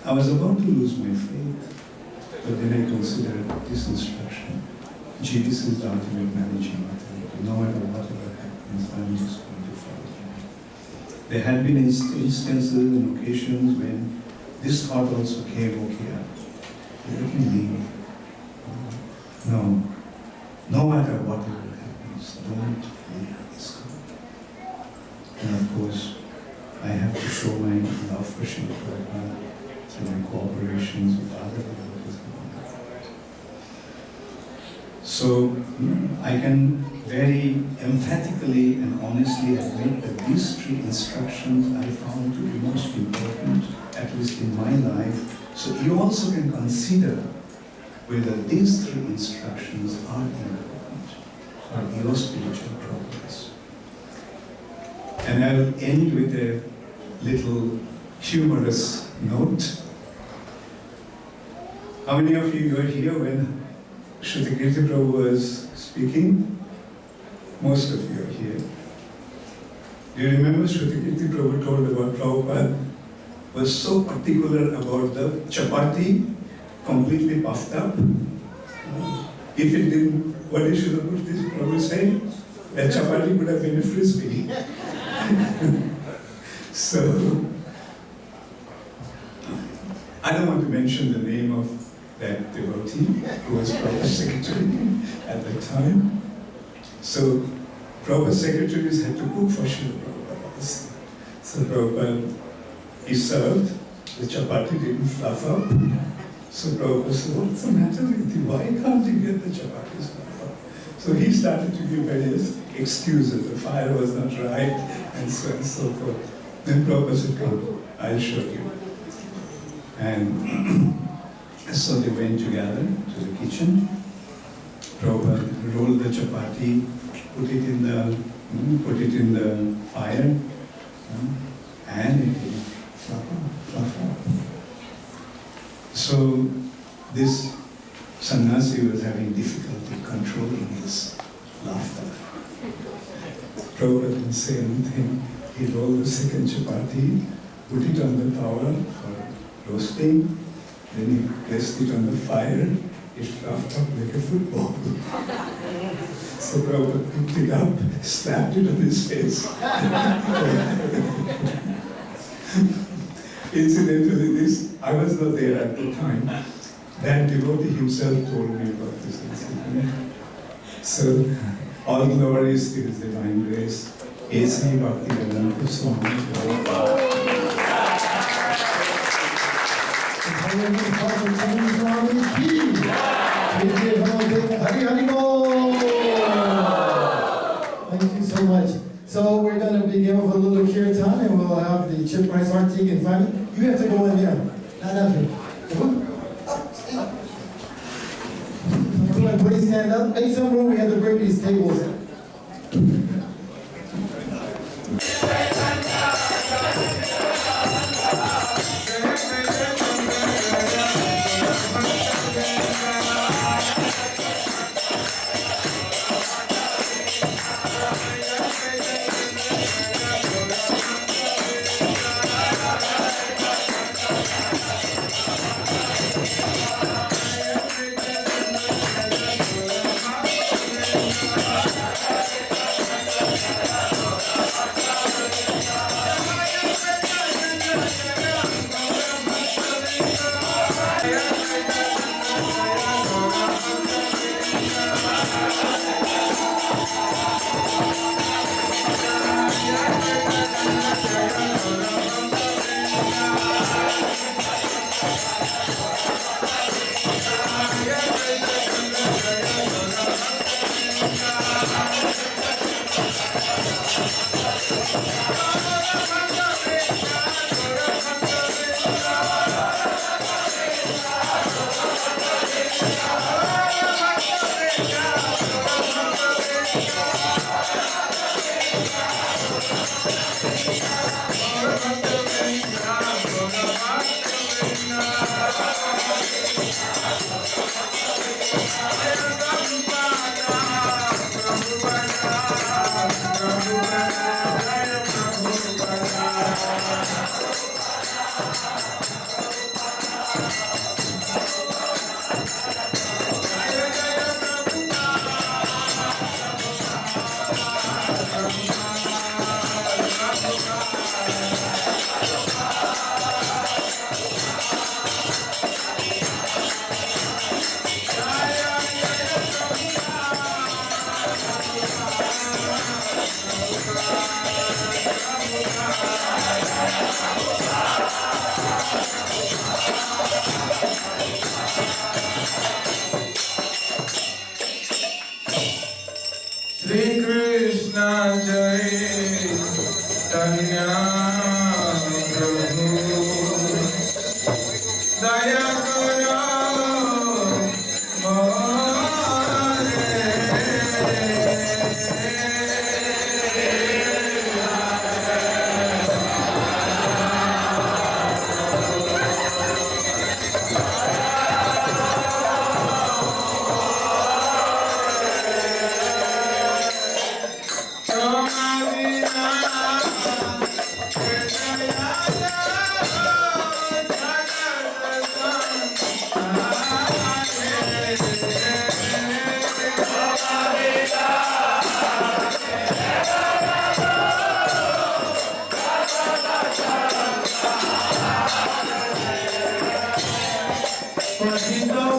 I was about to lose my faith, but then I considered this instruction. Jesus is the ultimate managing authority. No matter whatever happens, I'm just going to follow him. There had been instances and occasions when this thought also came, okay, let me leave. No matter whatever happens, don't leave Islam. And of course, I have to show my love for Srila Prabhupada through my cooperations with other devotees. So I can very emphatically and honestly admit that these 3 instructions I found to be most important, at least in my life. So you also can consider whether these 3 instructions are important for your spiritual progress. And I will end with a little humorous note. How many of you were here when Shrutikirti Prabhu was speaking? Most of you are here. Do you remember Shrutikirti Prabhu told about Prabhupada was so particular about the chapati completely puffed up? If it didn't, what did Shrutikirti Prabhu say? That chapati would have been a frisbee. So, I don't want to mention the name of that devotee who was Prabhupada's secretary at that time. So, Prabhupada's secretaries had to cook for Srila Prabhupada. So Prabhupada, he served, the chapati didn't fluff up. So Prabhupada said, what's the matter with you? Why can't you get the chapatis? So he started to give various excuses. The fire was not right, and so forth. Then Prabhupada said, come, I'll show you. And so they went together to the kitchen. Prabhupada rolled the chapati, put it in the fire, and it did fluff up. So this sannyasi was having difficulty controlling his laughter. Prabhupada didn't say anything. He rolled the second chapati, put it on the towel for roasting, then he placed it on the fire. It fluffed up like a football. So Prabhupada picked it up, slapped it on his face. Incidentally, I was not there at the time. That devotee himself told me about this incident. So, all glory is to His divine grace. A.C. Bhaktivedanta Swami. Thank you so much. So we're going to begin with a little kirtan, and we'll have the chip rice artik in front. You have to go in there. Not up here. Everyone, please stand up. Make some room. We have to bring these tables in. Shri Krishna Jai Tanya Prabhu Daya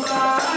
Bye.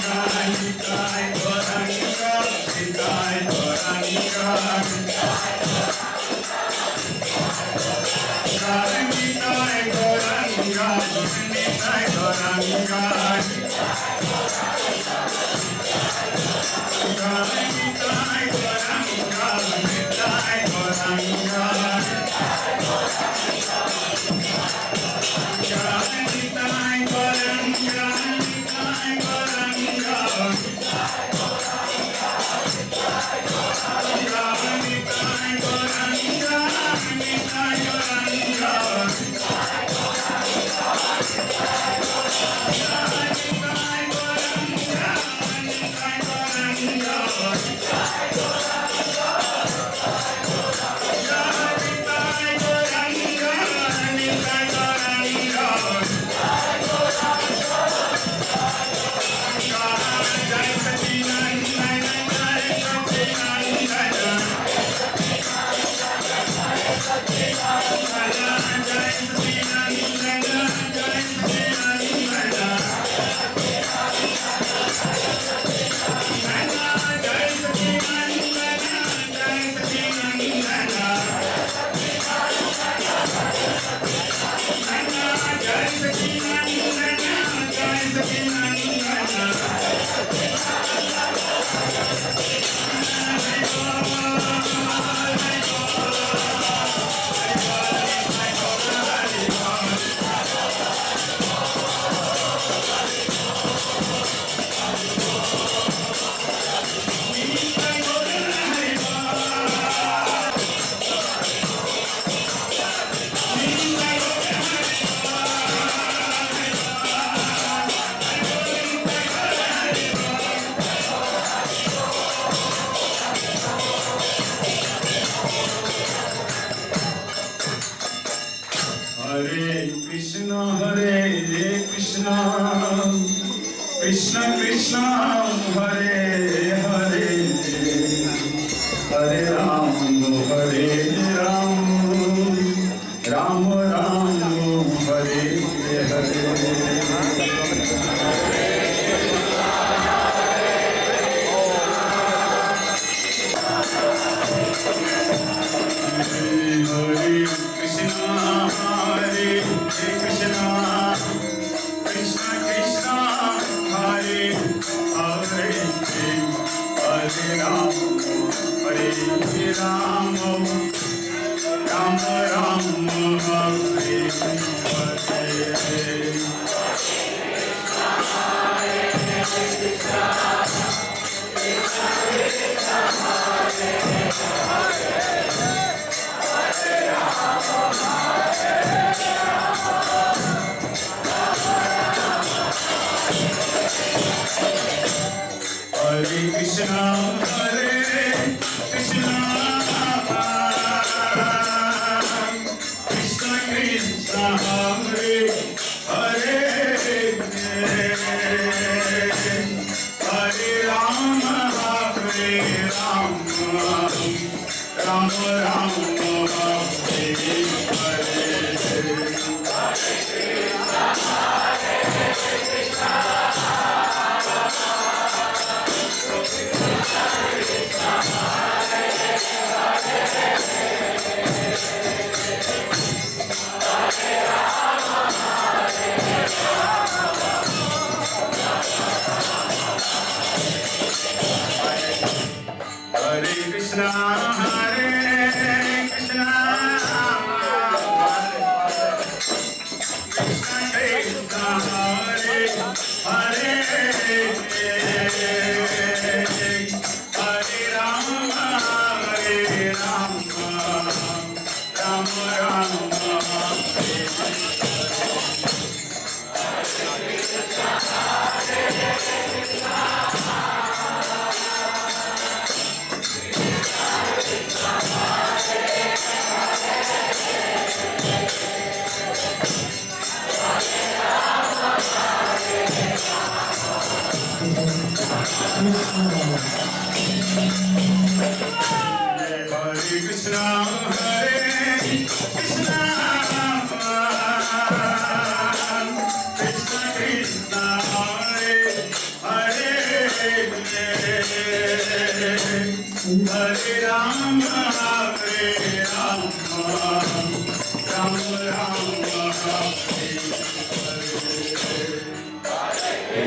Bye.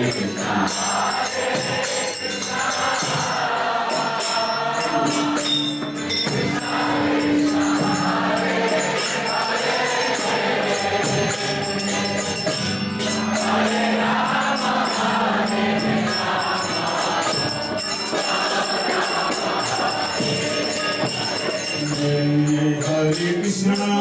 Hare Krishna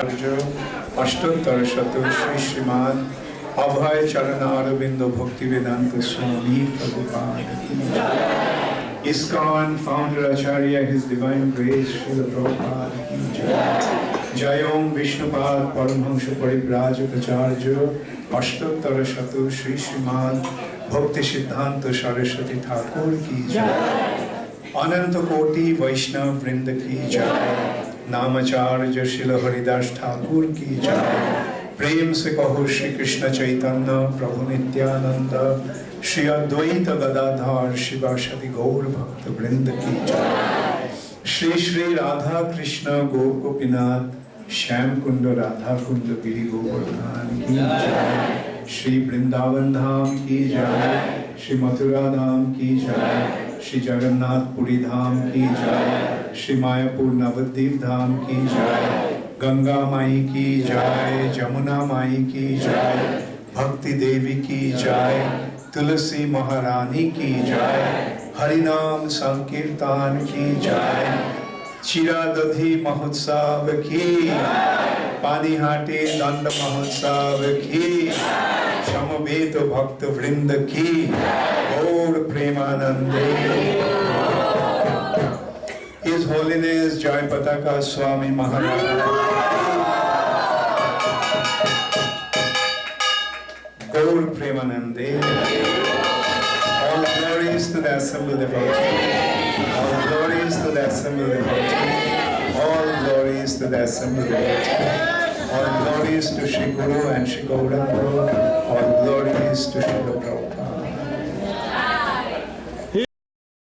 अष्टोत्तर शतु Shri श्रीमान अभय चरण अरविंद भक्ति वेदांत स्वामी Prabhupada की जय। ISKCON founder Acharya, His Divine Grace, Srila Prabhupada की जय। जय ओम विष्णुपाद परमहंस परिव्राजक आचार्य अष्टोत्तर शतु श्री श्रीमान भक्ति सिद्धांत सरस्वती ठाकुर की जय। अनंत कोटि वैष्णव वृंद की जय। नामाचार्य श्रील हरिदास ठाकुर की जय। प्रेम से कहो श्री कृष्ण चैतन्य प्रभु नित्यानंद श्री अद्वैत गदाधर शिवासदि गौर भक्त वृंद की जय। श्री श्री राधा कृष्ण गौर गोपीनाथ श्याम कुंड राधा कुंड गिरि गोवर्धन की जय। श्री वृंदावन धाम की जय। श्री मथुरा धाम की जय। श्री जगन्नाथपुरी धाम की जय। श्री मायापुर नवद्वीप धाम की जय। गंगा माई की जय। जमुना माई की जय। भक्ति देवी की जय। तुलसी महारानी की जय। हरिनाम संकीर्तन की जय। चिरादधि महोत्सव की। पानीहाटी दंड महोत्सव की। समवेत भक्त वृंद की। गौर प्रेमानंदे। His Holiness Jai Pataka Swami Maharaj. Gaur Premanande. All glories to the assembled devotee. All glories to the assembled devotee. All glories to the assembled devotee. All glories to Shri Guru and Shri Gauranga. All glories to Shri Prabhupada.